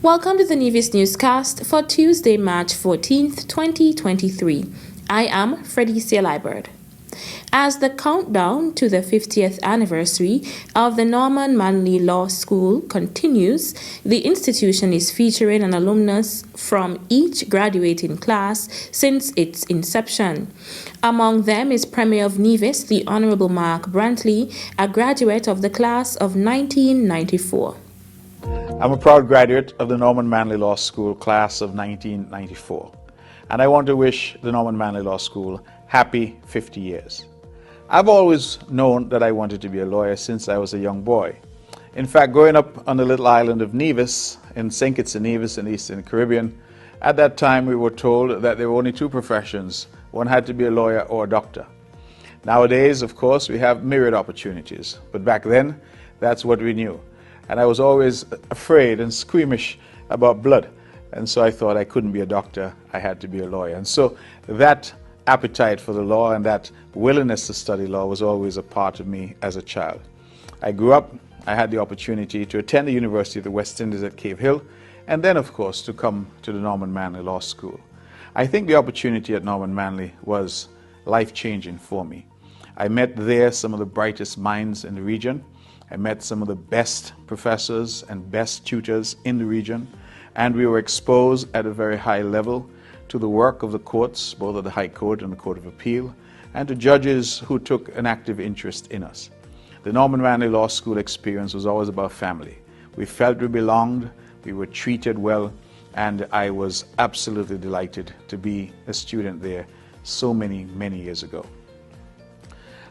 Welcome to the Nevis Newscast for Tuesday, March 14th, 2023. I am Freddie Liebert. As the countdown to the 50th anniversary of the Norman Manley Law School continues, the institution is featuring an alumnus from each graduating class since its inception. Among them is Premier of Nevis, the Honorable Mark Brantley, a graduate of the class of 1994. I'm a proud graduate of the Norman Manley Law School class of 1994, and I want to wish the Norman Manley Law School happy 50 years. I've always known that I wanted to be a lawyer since I was a young boy. In fact, growing up on the little island of Nevis, in St. Kitts and Nevis in the Eastern Caribbean, at that time we were told that there were only two professions. One had to be a lawyer or a doctor. Nowadays, of course, we have myriad opportunities, but back then, that's what we knew. And I was always afraid and squeamish about blood. And so I thought I couldn't be a doctor, I had to be a lawyer. And so that appetite for the law and that willingness to study law was always a part of me as a child. I grew up, I had the opportunity to attend the University of the West Indies at Cave Hill, and then of course to come to the Norman Manley Law School. I think the opportunity at Norman Manley was life-changing for me. I met there some of the brightest minds in the region. I met some of the best professors and best tutors in the region, and we were exposed at a very high level to the work of the courts, both of the High Court and the Court of Appeal, and to judges who took an active interest in us. The Norman Manley Law School experience was always about family. We felt we belonged, we were treated well, and I was absolutely delighted to be a student there so many years ago.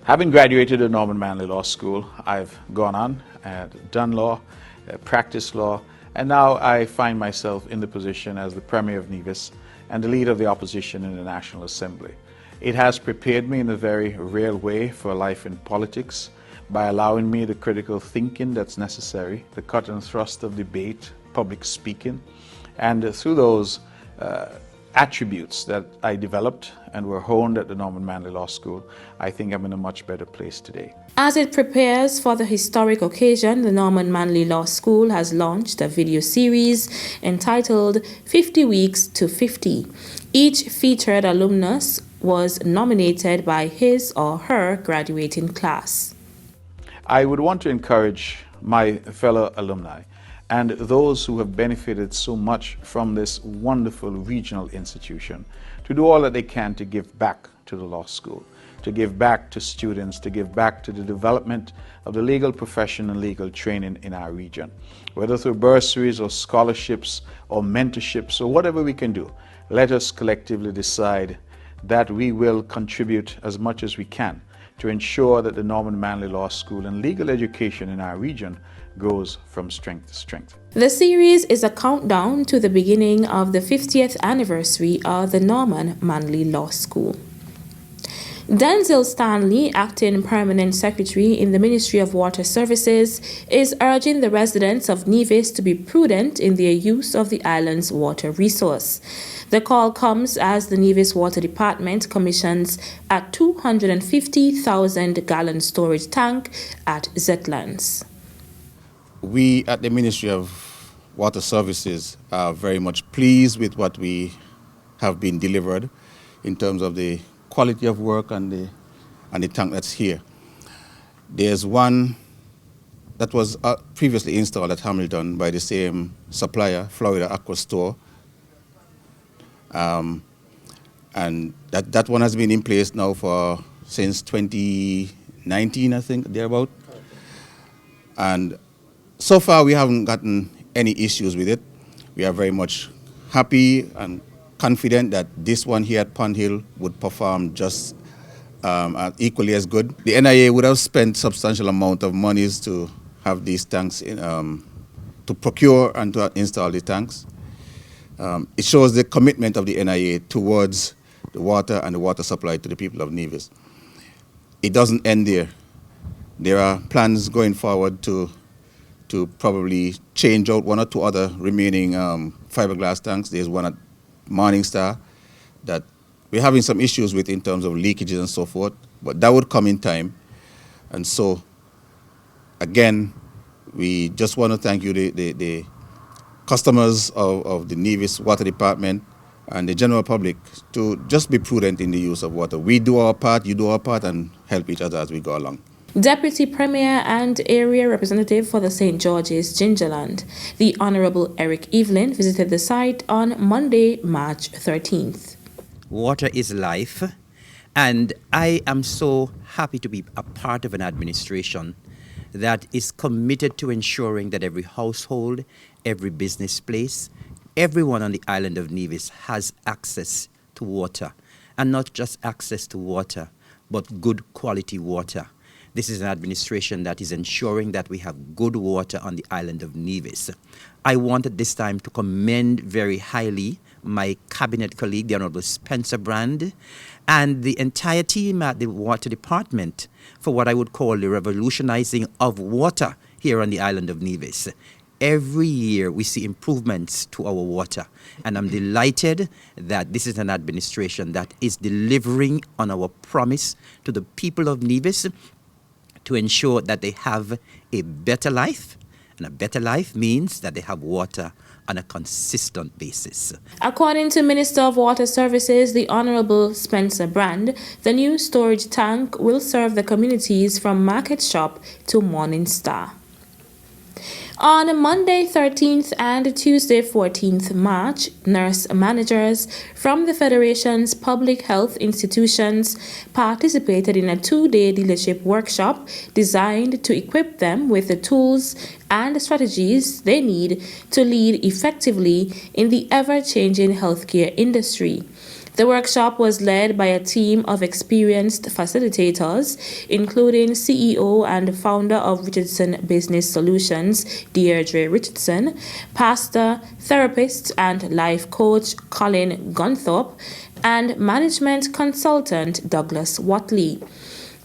Having graduated at Norman Manley Law School, I've gone on and done law, practiced law, and now I find myself in the position as the Premier of Nevis and the leader of the opposition in the National Assembly. It has prepared me in a very real way for life in politics by allowing me the critical thinking that's necessary, the cut and thrust of debate, public speaking, and through those attributes that I developed and were honed at the Norman Manley Law School, I think I'm in a much better place today. As it prepares for the historic occasion, the Norman Manley Law School has launched a video series entitled 50 Weeks to 50. Each featured alumnus was nominated by his or her graduating class. I would want to encourage my fellow alumni and those who have benefited so much from this wonderful regional institution to do all that they can to give back to the law school, to give back to students, to give back to the development of the legal profession and legal training in our region, whether through bursaries or scholarships or mentorships or whatever we can do. Let us collectively decide that we will contribute as much as we can to ensure that the Norman Manley Law School and legal education in our region goes from strength to strength. The series is a countdown to the beginning of the 50th anniversary of the Norman Manley Law School. Denzil Stanley, Acting Permanent Secretary in the Ministry of Water Services, is urging the residents of Nevis to be prudent in their use of the island's water resource. The call comes as the Nevis Water Department commissions a 250,000-gallon storage tank at Zetlands. We at the Ministry of Water Services are very much pleased with what we have been delivered in terms of the quality of work and the tank that's here. There's one that was previously installed at Hamilton by the same supplier, Florida Aqua Store. And that one has been in place now since 2019, I think, thereabout. And so far we haven't gotten any issues with it. We are very much happy and confident that this one here at Pond Hill would perform just equally as good. The NIA would have spent substantial amount of monies to have these tanks, to procure and to install the tanks. It shows the commitment of the NIA towards the water and the water supply to the people of Nevis. It doesn't end there. There are plans going forward to probably change out one or two other remaining fiberglass tanks. There's one at Morning Star that we're having some issues with in terms of leakages and so forth, but that would come in time. And so, again, we just want to thank you, the customers of the Nevis Water Department and the general public to just be prudent in the use of water. We do our part, you do our part, and help each other as we go along. Deputy Premier and Area Representative for the St. George's Gingerland, the Honorable Eric Evelyn, visited the site on Monday, March 13th. Water is life, and I am so happy to be a part of an administration that is committed to ensuring that every household, every business place, everyone on the island of Nevis has access to water, and not just access to water, but good quality water. This is an administration that is ensuring that we have good water on the island of Nevis. I want at this time to commend very highly my cabinet colleague, the Honorable Spencer Brand, and the entire team at the Water Department for what I would call the revolutionizing of water here on the island of Nevis. Every year we see improvements to our water, and I'm delighted that this is an administration that is delivering on our promise to the people of Nevis to ensure that they have a better life, and a better life means that they have water on a consistent basis. According to Minister of Water Services, the Honorable Spencer Brand, the new storage tank will serve the communities from Market Shop to Morning Star. On Monday 13th and Tuesday 14th March, nurse managers from the Federation's public health institutions participated in a two-day leadership workshop designed to equip them with the tools and strategies they need to lead effectively in the ever-changing healthcare industry. The workshop was led by a team of experienced facilitators, including CEO and founder of Richardson Business Solutions, Deirdre Richardson, pastor, therapist, and life coach Colin Gunthorpe, and management consultant Douglas Watley.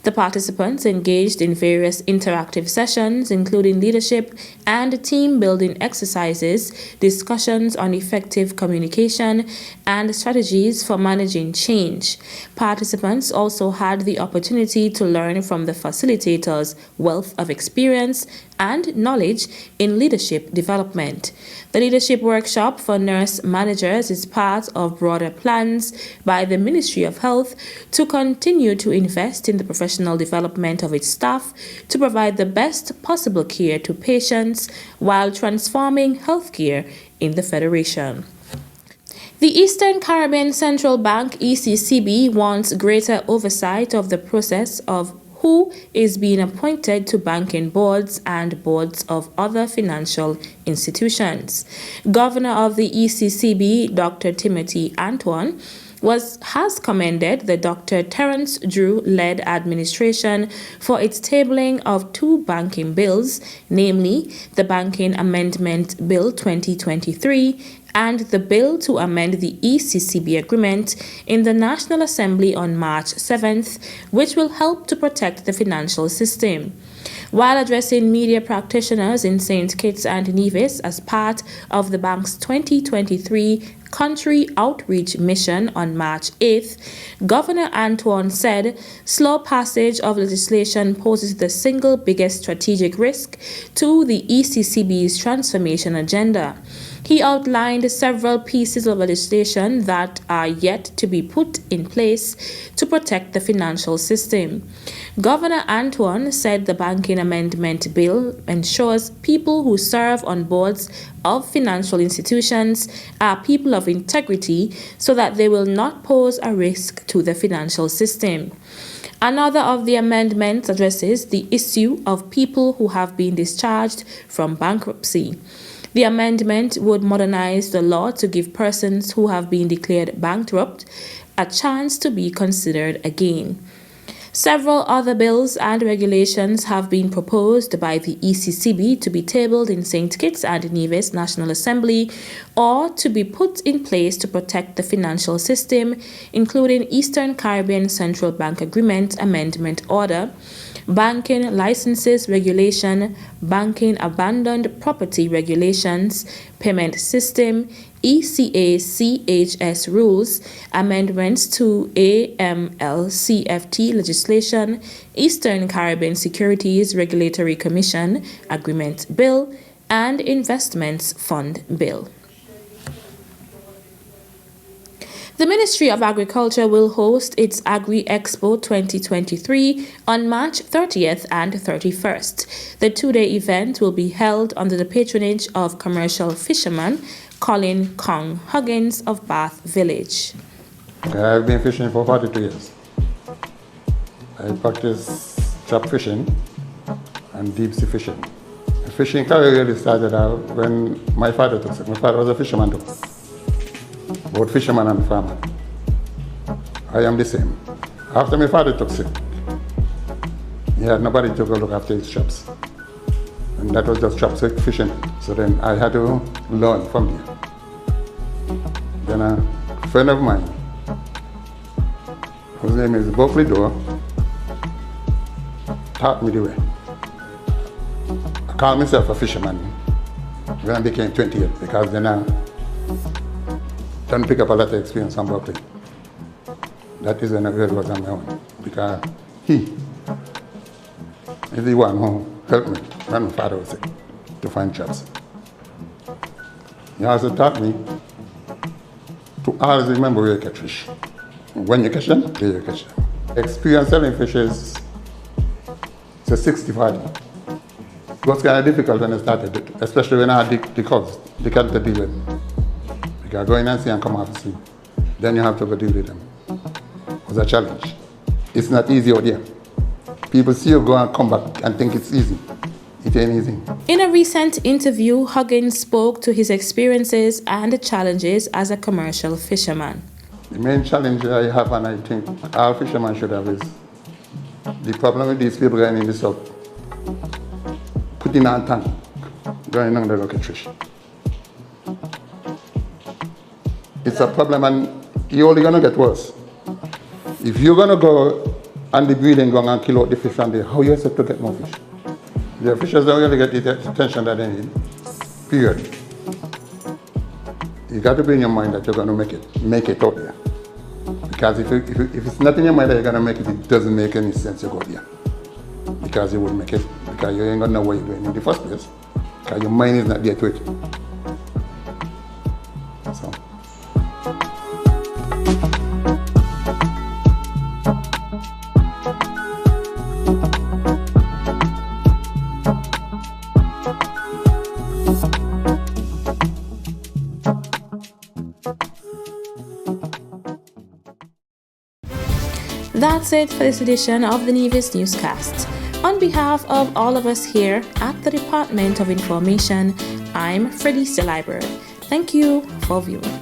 The participants engaged in various interactive sessions, including leadership and team-building exercises, discussions on effective communication, and strategies for managing change. Participants also had the opportunity to learn from the facilitators' wealth of experience and knowledge in leadership development. The leadership workshop for nurse managers is part of broader plans by the Ministry of Health to continue to invest in the professional development of its staff to provide the best possible care to patients while transforming healthcare in the Federation. The Eastern Caribbean Central Bank ECCB wants greater oversight of the process of who is being appointed to banking boards and boards of other financial institutions. Governor of the ECCB, Dr. Timothy Antoine, has commended the Dr. Terence Drew-led administration for its tabling of two banking bills, namely the Banking Amendment Bill 2023 and the bill to amend the ECCB agreement in the National Assembly on March 7th, which will help to protect the financial system. While addressing media practitioners in St. Kitts and Nevis as part of the bank's 2023 country outreach mission on March 8th, Governor Antoine said slow passage of legislation poses the single biggest strategic risk to the ECCB's transformation agenda. He outlined several pieces of legislation that are yet to be put in place to protect the financial system. Governor Antoine said the Banking Amendment Bill ensures people who serve on boards of financial institutions are people of integrity so that they will not pose a risk to the financial system. Another of the amendments addresses the issue of people who have been discharged from bankruptcy. The amendment would modernize the law to give persons who have been declared bankrupt a chance to be considered again. Several other bills and regulations have been proposed by the ECCB to be tabled in St. Kitts and Nevis National Assembly or to be put in place to protect the financial system, including Eastern Caribbean Central Bank Agreement Amendment Order, Banking Licenses Regulation, Banking Abandoned Property Regulations, Payment System, ECA CHS Rules, Amendments to AMLCFT legislation, Eastern Caribbean Securities Regulatory Commission Agreement Bill, and Investments Fund Bill. The Ministry of Agriculture will host its Agri Expo 2023 on March 30th and 31st. The two-day event will be held under the patronage of commercial fisherman Colin Kong Huggins of Bath Village. I've been fishing for 42 years. I practice chop fishing and deep sea fishing. The fishing career really started out when my father took sick. My father was a fisherman too. Both fisherman and farmer. I am the same. After my father took sick, he had nobody to go look after his chops. And that was just chopstick fishing. So then I had to learn from there. Then a friend of mine, whose name is Buckley Door, taught me the way. I called myself a fisherman when I became 28 because then I didn't pick up a lot of experience on Buckley. That is when I really was on my own because he is the one who helped me when my father was sick to find jobs. He also taught me to always remember where you catch fish. When you catch them, where you catch them. Experience selling fish is a 60-40. It was kind of difficult when I started, especially when I had the cattle to deal with. Because go in and see and come off sea, then you have to go deal with them. It was a challenge. It's not easy out there. People see you go and come back and think it's easy. It ain't easy. In a recent interview, Huggins spoke to his experiences and the challenges as a commercial fisherman. The main challenge I have, and I think all fishermen should have, is the problem with these people going in the south, putting on tank, going on the local fish. It's a problem, and you're only going to get worse. If you're going to go and the breeding ground and kill out the fish from there, how are you expect to get more fish? The fishers don't really get the attention that they need, period. You got to be in your mind that you're going to make it out there. Because if it's not in your mind that you're going to make it, it doesn't make any sense to go there. Because you wouldn't make it, because you ain't going to know what you're doing in the first place. Because your mind is not there to it. So. That's it for this edition of the Nevis Newscast. On behalf of all of us here at the Department of Information, I'm Freddie Stileibert. Thank you for viewing.